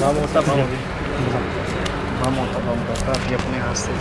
بم ہوتا ابھی اپنے ہاتھ سے.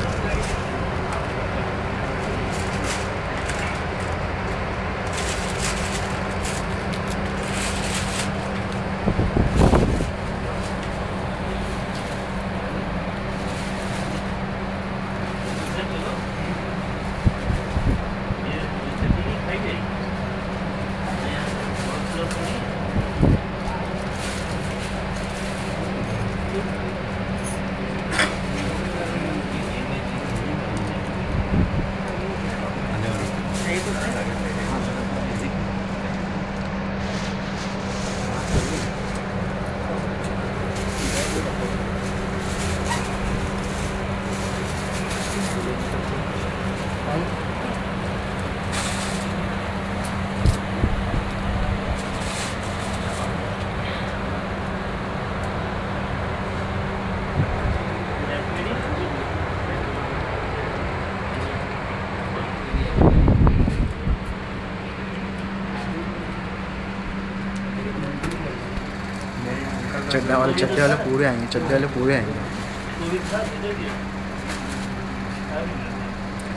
چڈے والے پورے آئیں گے.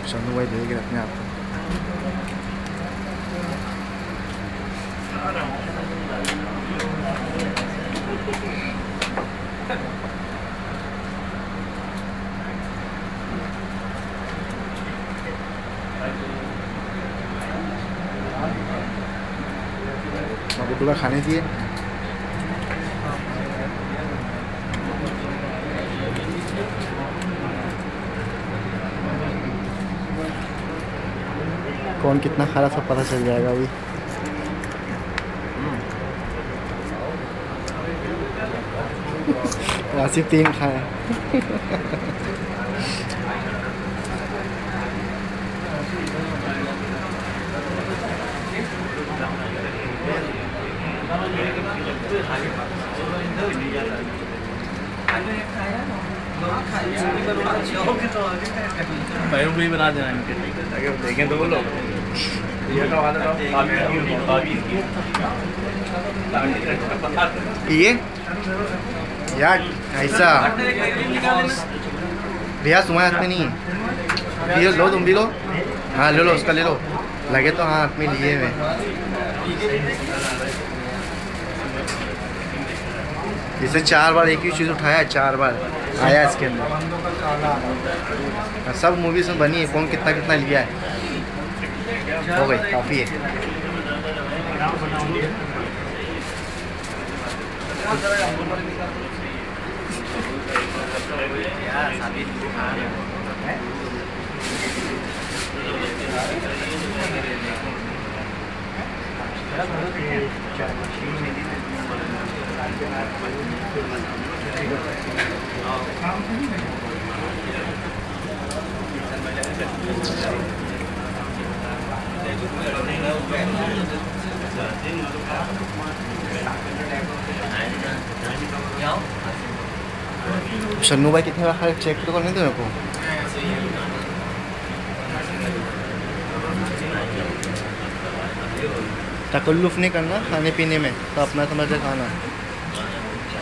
شنو بھائی دیکھ رہے اپنے آپ کو. ابو کھانے دیے. کون کتنا کھا رہا سب پتہ چل جائے گا ابھی. آصف 3 کھائے. بھی بنا دینا ان کے دیکھیں تو بولو یہ یار ایسا ریاض تمہارے ہاتھ میں نہیں ہے. لو تم بھی لو. ہاں لے لو اس کا لے لو. لگے تو ہاں ہاتھ میں لیے ہوئے. جیسے 4 بار ایک ہی چیز اٹھایا 4 بار آیا اس کے اندر. سب موویز میں بنی ہے. کون کتنا کتنا لیا ہے. ہو گئی کافی ہے. شنو بھائی کتنے بار چیک تو کرنے دو میرے کو. تکلف نہیں کرنا کھانے پینے میں. تو اپنا سمجھ سے کھانا.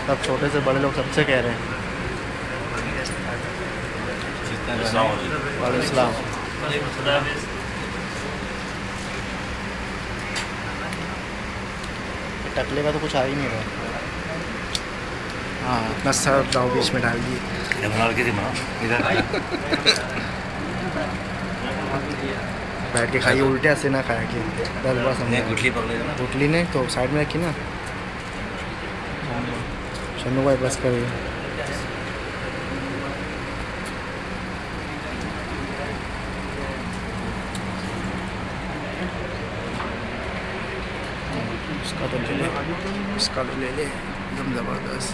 سب چھوٹے سے بڑے لوگ سب سے کہہ رہے ہیں. وعلیکم السلام. ٹکلے کا تو کچھ آ ہی نہیں رہا. ہاں اپنا سر جاؤ بیچ میں ڈال دیے. بیٹھ کے کھائیے. الٹے ایسے نہ کھایا کہ 10 بار سمجھے. گٹلی نہیں تو سائڈ میں رکھی نا. شنو بھائی بس کریے. اس کا تو لے لے ایک دم زبردست.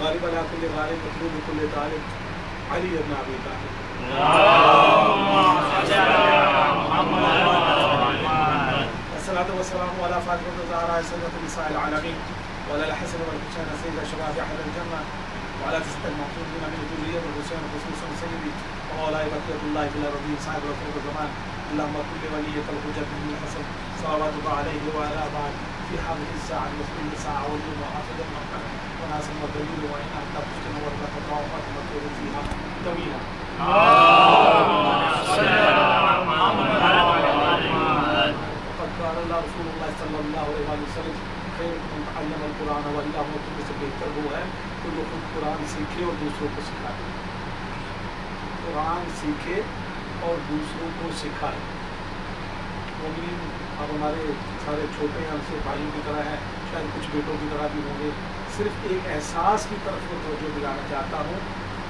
غالب على كل غالب مطلوب كل طالب علي بن ابي طالب الصلاة والسلام على فاطمة الزهراء سيدة النساء العالمين وعلى الحسن والحسين سيد شباب أهل الجنة وعلى تسعة المعصومين من ذرية الحسين خصوصا سيدي ومولاي بقية الله في الأرضين صاحب رسول الزمان اللهم كل ولية الحجة من الحسن صلوات الله عليه وعلى بعد في هذه الساعة المسلمين الساعة واليوم وحافظ المحكم وناس الدليل وإن أنت تسكن ورقة الله مكتوب فيها طويلا وقد قال الله رسول الله صلى الله عليه وسلم خيركم من تعلم القرآن وإلا تم سے بہتر وہ ہے کہ جو خود قرآن سیکھے اور دوسروں کو سکھائے۔ قرآن سیکھے اور دوسروں کو سکھائے۔ مومنین اب ہمارے سارے چھوٹے ہیں، ہم سے بھائیوں کی طرح ہیں، شاید کچھ بیٹوں کی طرح بھی ہوں گے۔ صرف ایک احساس کی طرف میں توجہ دلانا چاہتا ہوں،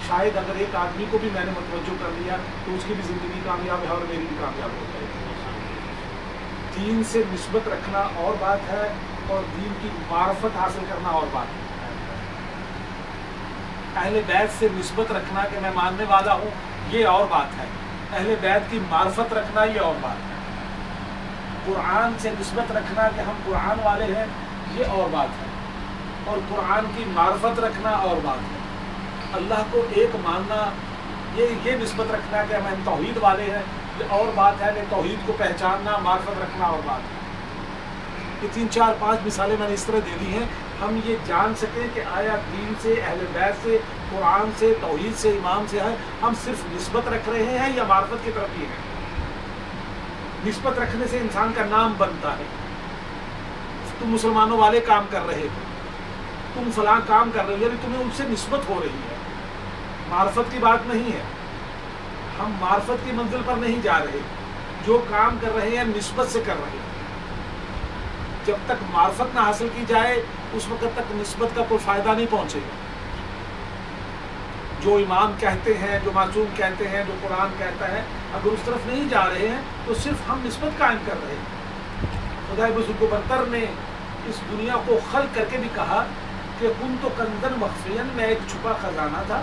شاید اگر ایک آدمی کو بھی میں نے متوجہ کر لیا تو اس کی بھی زندگی کامیاب ہے اور میری بھی کامیاب ہو جائے گی۔ دین سے نسبت رکھنا اور بات ہے اور دین کی معرفت حاصل کرنا اور بات ہے۔ اہل بیت سے نسبت رکھنا کہ میں ماننے والا ہوں یہ اور بات ہے، اہل بیت کی معرفت رکھنا یہ اور بات ہے۔ قرآن سے نسبت رکھنا کہ ہم قرآن والے ہیں یہ اور بات ہے، اور قرآن کی معرفت رکھنا اور بات ہے۔ اللہ کو ایک ماننا یہ نسبت رکھنا کہ ہم توحید والے ہیں یہ اور بات ہے، لیکن توحید کو پہچاننا معرفت رکھنا اور بات ہے۔ یہ 3 4 5 مثالیں میں نے اس طرح دے دی ہیں، ہم یہ جان سکیں کہ آیا دین سے، اہل بیت سے، قرآن سے، توحید سے، امام سے ہے، ہم صرف نسبت رکھ رہے ہیں یا معرفت کی طرف یہ ہیں۔ نسبت رکھنے سے انسان کا نام بنتا ہے، تم مسلمانوں والے کام کر رہے ہو، تم فلاں کام کر رہے ہو، یعنی تمہیں ان سے نسبت ہو رہی ہے، معرفت کی بات نہیں ہے۔ ہم معرفت کی منزل پر نہیں جا رہے، جو کام کر رہے ہیں نسبت سے کر رہے ہیں۔ جب تک معرفت نہ حاصل کی جائے اس وقت تک نسبت کا کوئی فائدہ نہیں پہنچے گا۔ جو امام کہتے ہیں، جو معصوم کہتے ہیں، جو قرآن کہتا ہے، اگر اس طرف نہیں جا رہے ہیں تو صرف ہم نسبت قائم کر رہے ہیں۔ خدائے بزرگ و برتر نے اس دنیا کو خلق کر کے بھی کہا کہ کن تو کنزن مخفین، میں ایک چھپا خزانہ تھا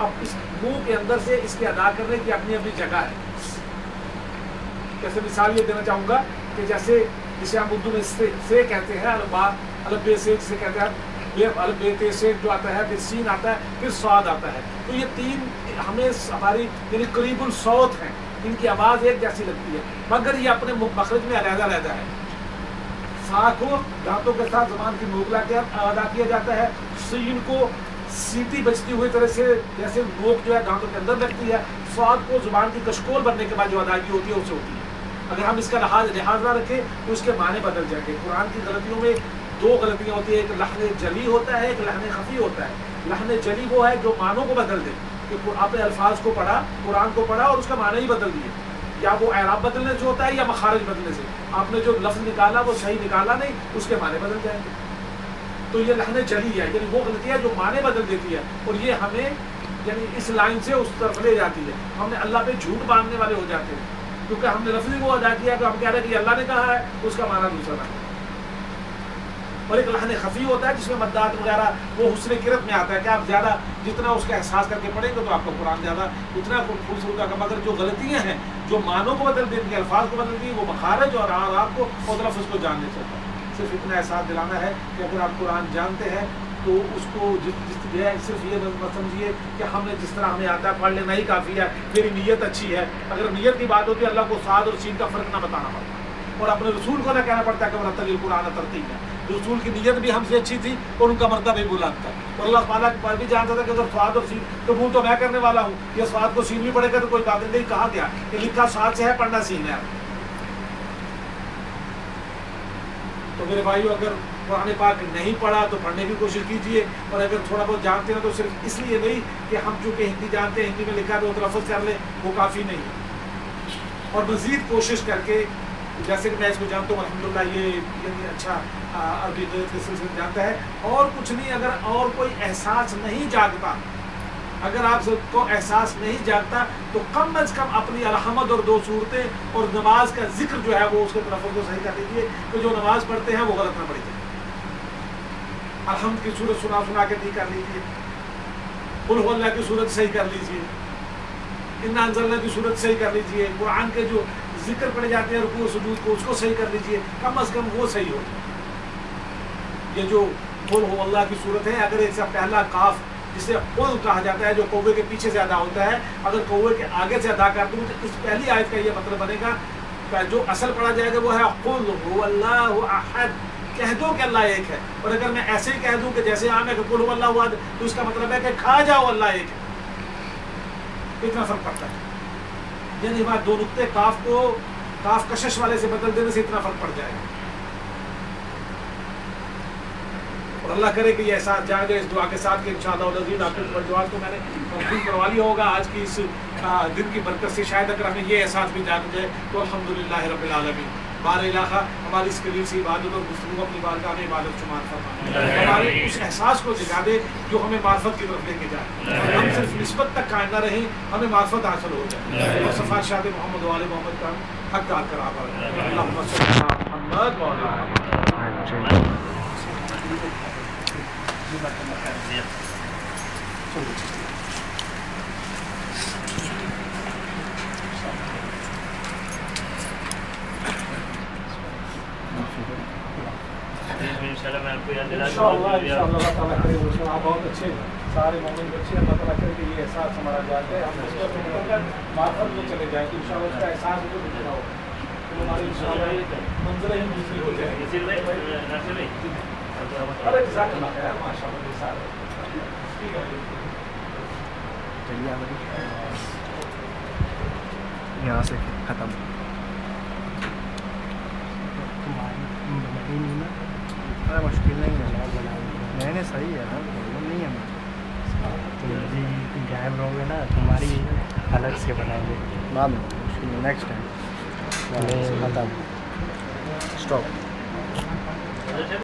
اب اس منہ کے اندر سے اس کے ادا کرنے کی اپنی اپنی جگہ ہے. جیسے مثال یہ دینا چاہوں گا کہ جسے ہم اردو میں سے کہتے ہیں، الب بے سے جسے کہتے ہیں، الب بے تے سے جو آتا ہے، پھر سین آتا ہے، پھر صاد آتا ہے. تو یہ تین ہمیں ہماری یعنی قریب الصوت ہیں، ان کی آواز ایک جیسی لگتی ہے، مگر یہ اپنے مخرج میں علیحدہ علیحدہ ہے. سا کو دانتوں کے ساتھ زبان کی نوک لا کے ادا کیا جاتا ہے، سین کو سیٹی بجتی ہوئی طرح سے جیسے نوک جو ہے دانتوں کے اندر لگتی ہے، صاد کو زبان کی کشکول بننے کے بعد جو ادائیگی ہوتی ہے اسے ہوتی ہے. اگر ہم اس کا لحاظ نہ رکھیں تو اس کے معنی بدل جائیں گے. قرآن کی غلطیوں میں دو غلطیاں ہوتی ہیں، ایک لحن جلی ہوتا ہے، ایک لحن خفی ہوتا ہے. لحن جلی وہ ہے جو معنوں کو بدل دے، کہ آپ نے الفاظ کو پڑھا، قرآن کو پڑھا اور اس کا معنی ہی بدل دیے، یا وہ اعراب بدلنے سے ہوتا ہے یا مخارج بدلنے سے. آپ نے جو لفظ نکالا وہ صحیح نکالا نہیں، اس کے معنی بدل جائیں گے. تو یہ لحن جلی ہے، یعنی وہ غلطی ہے جو معنی بدل دیتی ہے، اور یہ ہمیں یعنی اس لائن سے اس طرف لے جاتی ہے. ہم نے اللہ پہ جھوٹ باندھنے والے ہو جاتے ہیں، کیونکہ ہم نے لفظی کو ادا کیا تو ہم کہہ رہے ہیں کہ اللہ نے کہا ہے، اس کا معنی دوسرا ہے. اور ایک لحن خفی ہوتا ہے جس میں مدات وغیرہ وہ حسن کرت میں آتا ہے کہ آپ زیادہ جتنا اس کا احساس کر کے پڑھیں گے تو آپ کا قرآن زیادہ اتنا خوبصورت ہوگا. مگر جو غلطیاں ہیں جو معنوں کو بدل دیتی ہیں، الفاظ کو بدل دیتی ہیں، وہ مخارج اور آپ کو اور لفظ کو جاننے سے ہوتا ہے. صرف اتنا احساس دلانا ہے کہ اگر آپ قرآن جانتے ہیں تو اس کو صرف یہ مت سمجھیے کہ ہم نے جس طرح ہمیں آتا ہے پڑھ لینا ہی کافی ہے، میری نیت اچھی ہے. اگر نیت کی بات ہوتی ہے اللہ کو صاد اور سین کا فرق نہ بتانا پڑتا، اور اپنے رسول کو نہ کہنا پڑتا ہے کہ مرتل قرآن ترتیب ہے. رسول کی نیت بھی ہم سے اچھی تھی اور ان کا مرتبہ بھی بلند تھا، اور اللہ تعالیٰ کے پاس بھی جانتا تھا کہ اگر صاد اور سین تو وہ تو میں کرنے والا ہوں، یہ صاد کو سین بھی پڑھے گا تو کوئی بات نہیں. کہا گیا کہ لکھا صاد سے ہے، پڑھنا سین ہے. تو میرے بھائیو اگر قرآن پاک نہیں پڑھا تو پڑھنے کی کوشش کیجیے، اور اگر تھوڑا بہت جانتے ہیں تو صرف اس لیے نہیں کہ ہم چونکہ ہندی جانتے ہیں، ہندی میں لکھا تو لفظ کر لیں، وہ کافی نہیں. اور مزید کوشش کر کے جیسے کہ میں اس کو جانتا ہوں الحمدللہ یہ یعنی اچھا عربی کے سلسلے میں جانتا ہے، اور کچھ نہیں. اگر اور کوئی احساس نہیں جاگتا، اگر آپ کو احساس نہیں جاگتا تو کم از کم اپنی الحمد اور دو صورتیں اور نماز کا ذکر جو ہے وہ اس کے طرف کو صحیح کر لیجیے کہ جو نماز پڑھتے ہیں وہ غلط نہ پڑھی جائے. الحمد کی صورت سنا کے نہیں کر لیجیے، قل هو اللہ کی صورت صحیح کر لیجیے، انا انزلنا کی صورت صحیح کر لیجیے، قرآن کے جو ذکر پڑے جاتے ہیں رکوع سجود کو اس کو صحیح کر لیجیے، کم از کم وہ صحیح ہو. یہ جو قل هو اللہ کی صورت ہے، اگر اس کا پہلا کاف جسے قل کہا جاتا ہے جو کوے کے پیچھے سے ادا ہوتا ہے، اگر کوے کے آگے سے ادا کر دوں تو اس پہلی آیت کا یہ مطلب بنے گا جو اصل پڑھا جائے گا وہ ہے قل هو اللہ احد، کہہ دو کہ اللہ ایک ہے. اور اگر میں ایسے ہی کہہ دوں کہ جیسے عام ہے کہ قل هو اللہ احد، تو اس کا مطلب ہے کہ کھا جاؤ اللہ ایک ہے. اتنا فرق پڑتا ہے، یعنی ہمارے دو نقطے کاف کشش والے سے بدل دینے سے اتنا فرق پڑ جائے گا. اور اللہ کرے کہ یہ احساس جائے گا اس دعا کے ساتھ کہ انشاءاللہ العزیز آپ کے جواب کو میں نے مقبول کروا لیا ہوگا آج کی اس دن کی برکت سے. شاید اگر ہمیں یہ احساس بھی جاگ جائے تو الحمدللہ رب العالمین. بار علاقہ ہماری اس قلیل سی عبادت اور گفتگو اپنی بارگاہ میں عبادت شمار فرمائے، ہمارے اس احساس کو جگا دے جو ہمیں معرفت کی طرف لے کے جائے. ہم صرف نسبت تک قائم نہ رہیں، ہمیں معرفت حاصل ہو جائے. اور صفات شاد محمد و آل محمد کا حق دار کرا اللہم صلی علی محمد و علی محمد. بہت اچھے سارے مومن بچے اللہ تعالیٰ کرے کہ یہ احساس ہمارا جاتا ہے، ہم اس کو معرفت میں چلے جائیں کہ انشاءاللہ اس کا احساس بھی نہیں ہو تو ہماری انشاءاللہ منظر ہی دوسری ہو جائے. ارے جزاک اللہ خیر، ماشاءاللہ سارے ٹھیک ہے. چلیے یہاں سے ختم. ارے مشکل نہیں ہے، نہیں صحیح ہے نا، نہیں ہے جی غائب رہو گے نا تمہاری الگ سے بنائیں گے بعد میں، مشکل نیکسٹ ٹائم. ختم، اسٹاپ.